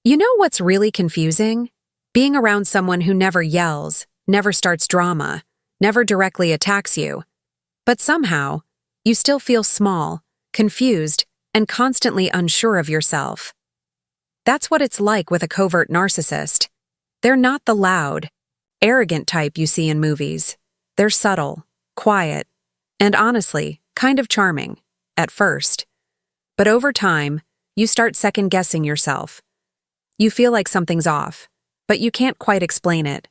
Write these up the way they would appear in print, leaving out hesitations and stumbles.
You know what's really confusing? Being around someone who never yells, never starts drama, never directly attacks you. But somehow, you still feel small, confused, and constantly unsure of yourself. That's what it's like with a covert narcissist. They're not the loud, arrogant type you see in movies. They're subtle, quiet, and honestly, kind of charming, at first. But over time, you start second-guessing yourself. You feel like something's off, but you can't quite explain it.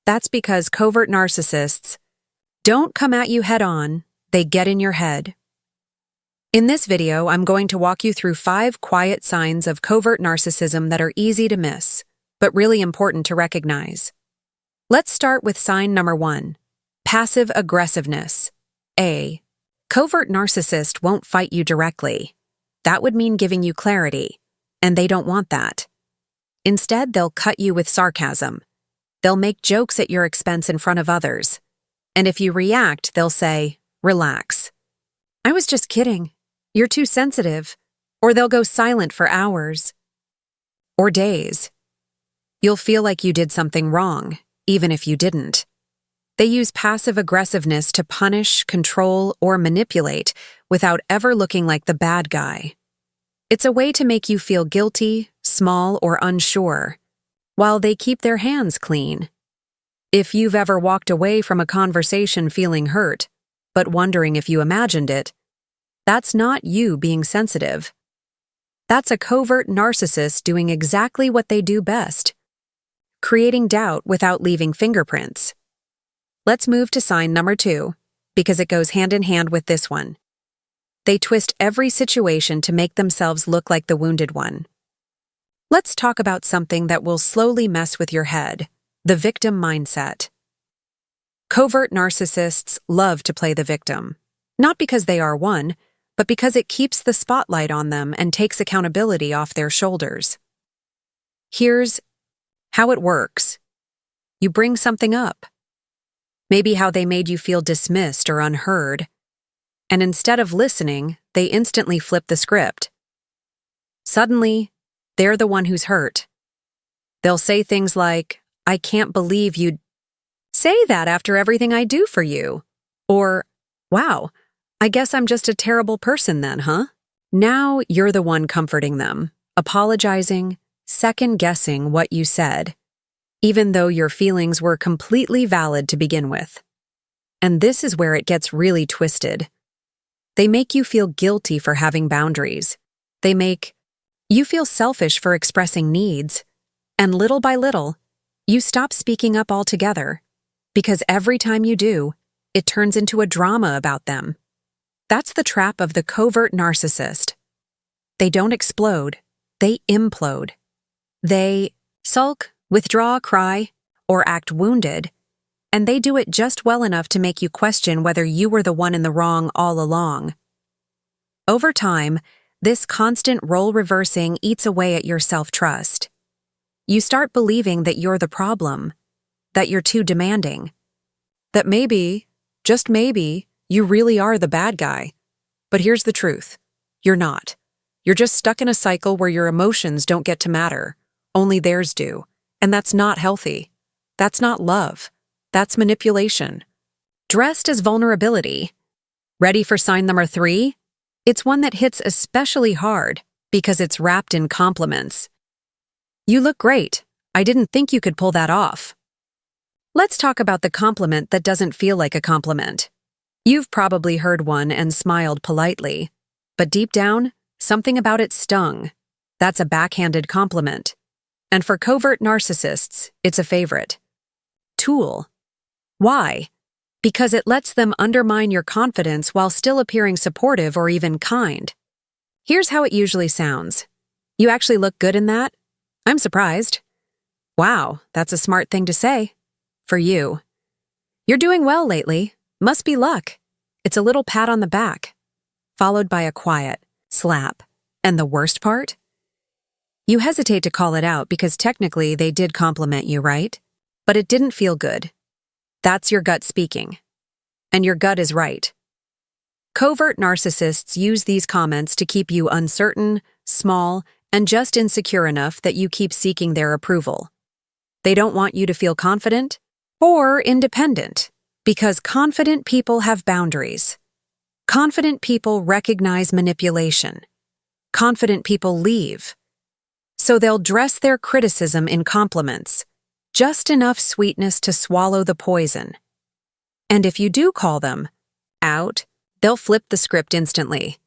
That's because covert narcissists don't come at you head-on, they get in your head. In this video, I'm going to walk you through 5 quiet signs of covert narcissism that are easy to miss, but really important to recognize. Let's start with sign number 1, passive aggressiveness. A covert narcissist won't fight you directly. That would mean giving you clarity, and they don't want that. Instead, they'll cut you with sarcasm. They'll make jokes at your expense in front of others. And if you react, they'll say, "Relax. I was just kidding. You're too sensitive." Or they'll go silent for hours. Or days. You'll feel like you did something wrong, even if you didn't. They use passive aggressiveness to punish, control, or manipulate without ever looking like the bad guy. It's a way to make you feel guilty, small, or unsure, while they keep their hands clean. If you've ever walked away from a conversation feeling hurt, but wondering if you imagined it, that's not you being sensitive. That's a covert narcissist doing exactly what they do best, creating doubt without leaving fingerprints. Let's move to sign number 2, because it goes hand in hand with this one. They twist every situation to make themselves look like the wounded one. Let's talk about something that will slowly mess with your head, the victim mindset. Covert narcissists love to play the victim, not because they are one, but because it keeps the spotlight on them and takes accountability off their shoulders. Here's how it works. You bring something up. Maybe how they made you feel dismissed or unheard. And instead of listening, they instantly flip the script. Suddenly, they're the one who's hurt. They'll say things like, "I can't believe you'd say that after everything I do for you." Or, "Wow, I guess I'm just a terrible person then, huh?" Now you're the one comforting them, apologizing, second-guessing what you said, even though your feelings were completely valid to begin with. And this is where it gets really twisted. They make you feel guilty for having boundaries. They make you feel selfish for expressing needs. And little by little, you stop speaking up altogether, because every time you do, it turns into a drama about them. That's the trap of the covert narcissist. They don't explode, they implode. They sulk, withdraw, cry, or act wounded, and they do it just well enough to make you question whether you were the one in the wrong all along. Over time, this constant role reversing eats away at your self-trust. You start believing that you're the problem, that you're too demanding, that maybe, just maybe, you really are the bad guy. But here's the truth. You're not. You're just stuck in a cycle where your emotions don't get to matter. Only theirs do. And that's not healthy. That's not love. That's manipulation. Dressed as vulnerability. Ready for sign number 3? It's one that hits especially hard because it's wrapped in compliments. "You look great. I didn't think you could pull that off." Let's talk about the compliment that doesn't feel like a compliment. You've probably heard one and smiled politely, but deep down, something about it stung. That's a backhanded compliment. And for covert narcissists, it's a favorite. Tool. Why? Because it lets them undermine your confidence while still appearing supportive or even kind. Here's how it usually sounds. "You actually look good in that? I'm surprised." "Wow, that's a smart thing to say." For you. "You're doing well lately. Must be luck." It's a little pat on the back, followed by a quiet slap. And the worst part? You hesitate to call it out because technically they did compliment you, right? But it didn't feel good. That's your gut speaking. And your gut is right. Covert narcissists use these comments to keep you uncertain, small, and just insecure enough that you keep seeking their approval. They don't want you to feel confident or independent, because confident people have boundaries. Confident people recognize manipulation. Confident people leave. So they'll dress their criticism in compliments, just enough sweetness to swallow the poison. And if you do call them out, they'll flip the script instantly.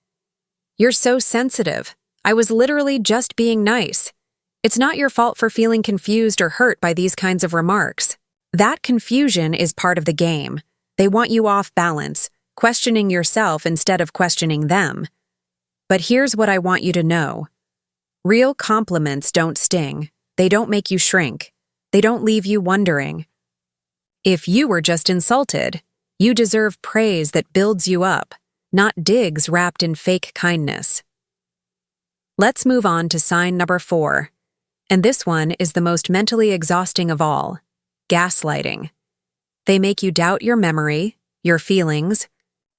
"You're so sensitive. I was literally just being nice. It's not your fault for feeling confused or hurt by these kinds of remarks." That confusion is part of the game. They want you off balance, questioning yourself instead of questioning them. But here's what I want you to know. Real compliments don't sting. They don't make you shrink. They don't leave you wondering. If you were just insulted, you deserve praise that builds you up, not digs wrapped in fake kindness. Let's move on to sign number 4. And this one is the most mentally exhausting of all: gaslighting. They make you doubt your memory, your feelings,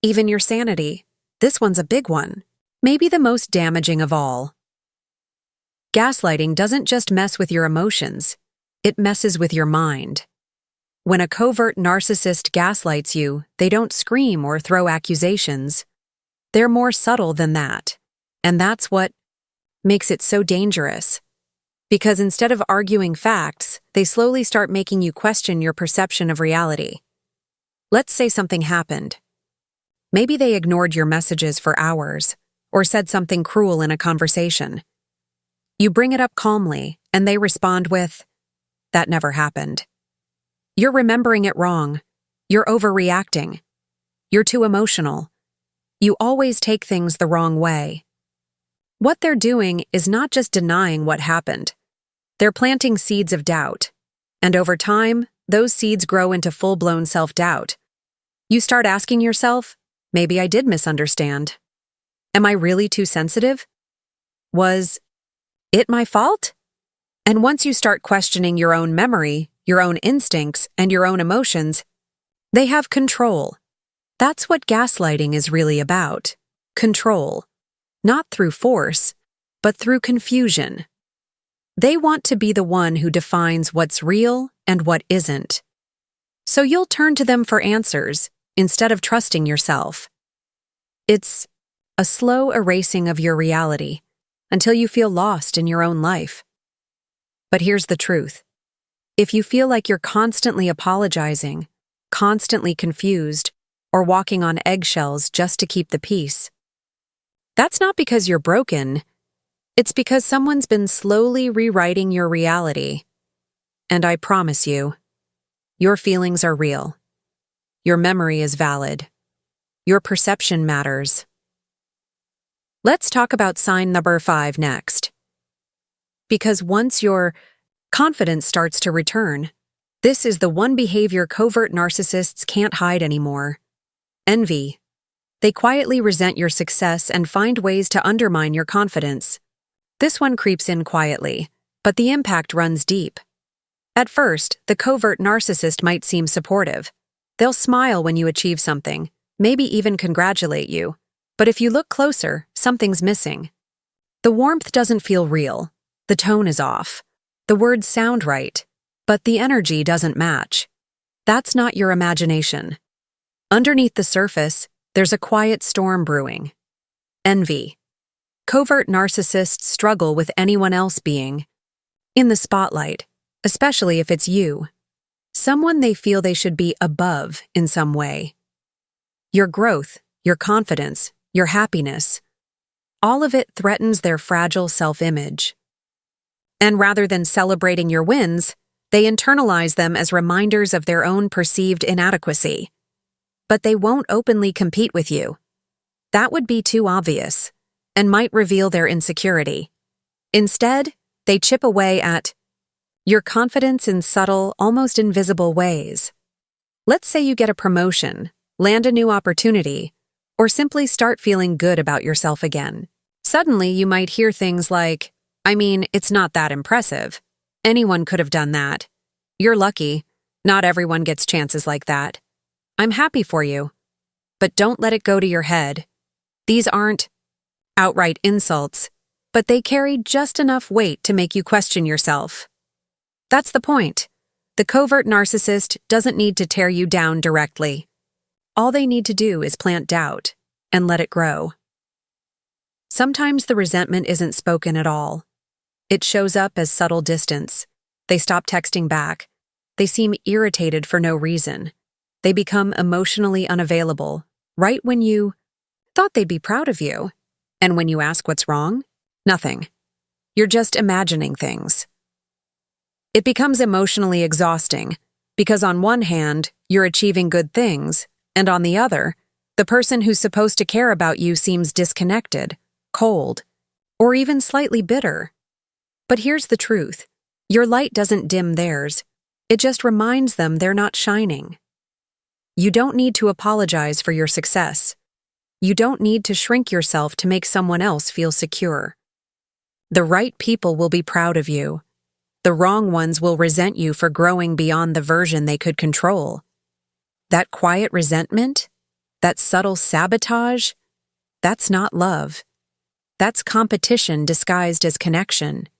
even your sanity. This one's a big one, maybe the most damaging of all. Gaslighting doesn't just mess with your emotions, it messes with your mind. When a covert narcissist gaslights you, they don't scream or throw accusations. They're more subtle than that. And that's what makes it so dangerous. Because instead of arguing facts, they slowly start making you question your perception of reality. Let's say something happened. Maybe they ignored your messages for hours, or said something cruel in a conversation. You bring it up calmly, and they respond with, "That never happened." You're remembering it wrong. You're overreacting. You're too emotional. You always take things the wrong way. What they're doing is not just denying what happened. They're planting seeds of doubt. And over time, those seeds grow into full-blown self-doubt. You start asking yourself, maybe I did misunderstand. Am I really too sensitive? Was it my fault? And once you start questioning your own memory, your own instincts, and your own emotions, they have control. That's what gaslighting is really about. Control. Not through force, but through confusion. They want to be the one who defines what's real and what isn't. So you'll turn to them for answers instead of trusting yourself. It's a slow erasing of your reality until you feel lost in your own life. But here's the truth. If you feel like you're constantly apologizing, constantly confused, or walking on eggshells just to keep the peace, that's not because you're broken. It's because someone's been slowly rewriting your reality. And I promise you, your feelings are real. Your memory is valid. Your perception matters. Let's talk about sign number 5 next. Because once your confidence starts to return, this is the one behavior covert narcissists can't hide anymore. Envy. They quietly resent your success and find ways to undermine your confidence. This one creeps in quietly, but the impact runs deep. At first, the covert narcissist might seem supportive. They'll smile when you achieve something, maybe even congratulate you. But if you look closer, something's missing. The warmth doesn't feel real. The tone is off. The words sound right, but the energy doesn't match. That's not your imagination. Underneath the surface, there's a quiet storm brewing. Envy. Covert narcissists struggle with anyone else being in the spotlight, especially if it's you. Someone they feel they should be above in some way. Your growth, your confidence, your happiness, all of it threatens their fragile self-image. And rather than celebrating your wins, they internalize them as reminders of their own perceived inadequacy. But they won't openly compete with you. That would be too obvious, and might reveal their insecurity. Instead, they chip away at your confidence in subtle, almost invisible ways. Let's say you get a promotion, land a new opportunity, or simply start feeling good about yourself again. Suddenly, you might hear things like, "I mean, it's not that impressive. Anyone could have done that. You're lucky. Not everyone gets chances like that. I'm happy for you." But don't let it go to your head. These aren't outright insults, but they carry just enough weight to make you question yourself. That's the point. The covert narcissist doesn't need to tear you down directly. All they need to do is plant doubt and let it grow. Sometimes the resentment isn't spoken at all. It shows up as subtle distance. They stop texting back. They seem irritated for no reason. They become emotionally unavailable, right when you thought they'd be proud of you. And when you ask what's wrong, nothing. You're just imagining things. It becomes emotionally exhausting because on one hand, you're achieving good things, and on the other, the person who's supposed to care about you seems disconnected, cold, or even slightly bitter. But here's the truth. Your light doesn't dim theirs. It just reminds them they're not shining. You don't need to apologize for your success. You don't need to shrink yourself to make someone else feel secure. The right people will be proud of you. The wrong ones will resent you for growing beyond the version they could control. That quiet resentment, that subtle sabotage, that's not love. That's competition disguised as connection.